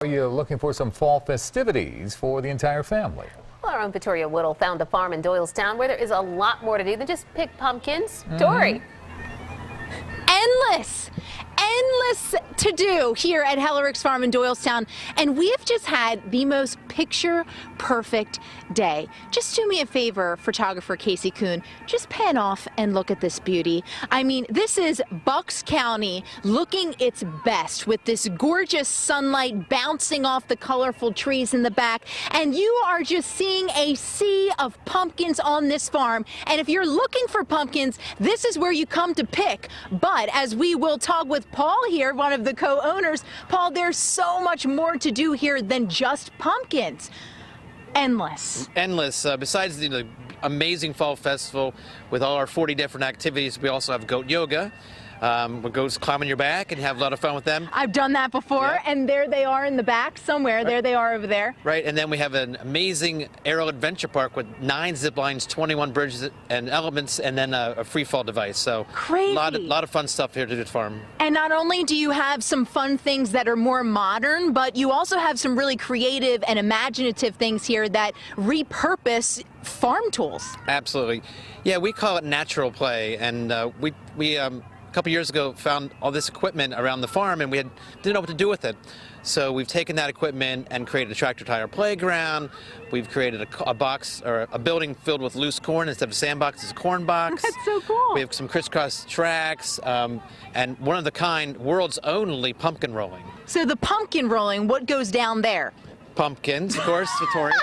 Are you looking for some fall festivities for the entire family? Well, our own Vittoria Woodill found a farm in Doylestown where there is a lot more to do than just pick pumpkins. Dory. Endless to do here at Hellerick's farm in Doylestown, and we have just had the most picture perfect day. Just do me a favor, photographer Casey Kuhn, just pan off and look at this beauty. I mean, this is Bucks County looking its best with this gorgeous sunlight bouncing off the colorful trees in the back, and you are just seeing a sea of pumpkins on this farm. And if you're looking for pumpkins, this is where you come to pick. But as we will talk with Paul here, one of the co-owners, Paul, there's so much more to do here than just pumpkins. Endless. Besides the amazing fall festival with all our 40 different activities, we also have goat yoga. Where goats climb on your back and you have a lot of fun with them. I've done that before, yeah. And there they are in the back somewhere. Right. There they are over there. Right, and then we have an amazing aerial adventure park with 9 zip lines, 21 bridges and elements, and then a free fall device. So crazy. A lot of fun stuff here to do at the farm. And not only do you have some fun things that are more modern, but you also have some really creative and imaginative things here that repurpose farm tools. Absolutely. Yeah, we call it natural play, and we a couple years ago found all this equipment around the farm, and we didn't know what to do with it. So we've taken that equipment and created a tractor tire playground. We've created a box or a building filled with loose corn. Instead of a sandbox, it's a corn box. That's so cool. We have some crisscross tracks and one of the kind, world's only pumpkin rolling. So the pumpkin rolling, what goes down there? Pumpkins, of course, Vittoria.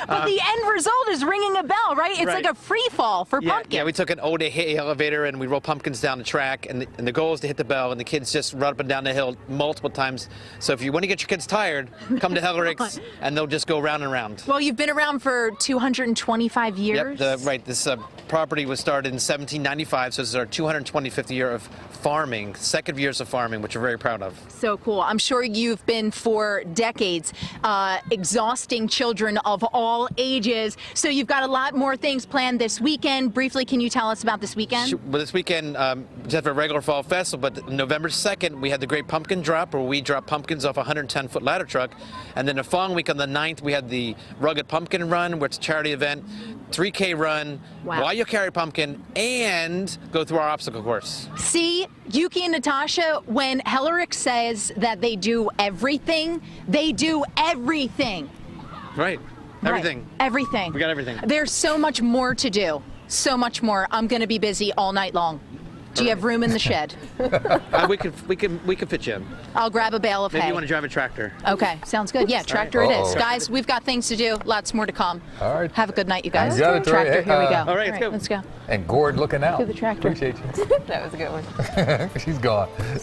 But the end result is ringing a bell, right? It's right. Like a free fall for pumpkins. Yeah, we took an old elevator and we roll pumpkins down the track, and the goal is to hit the bell, and the kids just run up and down the hill multiple times. So if you want to get your kids tired, come to Hellerick's and they'll just go round and round. Well, you've been around for 225 years. Yep, right. This property was started in 1795, so this is our 225th year of farming, second years of farming, which we're very proud of. So cool. I'm sure you've been for decades exhausting children of all ages. So you've got a lot more things planned this weekend. Briefly, can you tell us about this weekend? Well, this weekend, just have a regular fall festival, but November 2nd, we had the Great Pumpkin Drop, where we drop pumpkins off a 110-foot ladder truck. And then the following week on the 9th, we had the Rugged Pumpkin Run, where it's a charity event, 3K run, wow. While you carry a pumpkin, and go through our obstacle course. See, Yuki and Natasha, when Hellerick says that they do everything, they do everything. Right. Everything. Right. Everything. We got everything. There's so much more to do. So much more. I'm going to be busy all night long. Do you have room in the shed? We can fit you in. I'll grab a bale of hay. Maybe you want to drive a tractor. Okay, sounds good. Yeah, tractor it is. Guys, we've got things to do. Lots more to come. All right. Have a good night, you guys. You got it, Troy. Tractor, here we go. All right, Let's go. And Gord looking out. To the tractor. Appreciate you. That was a good one. She's gone.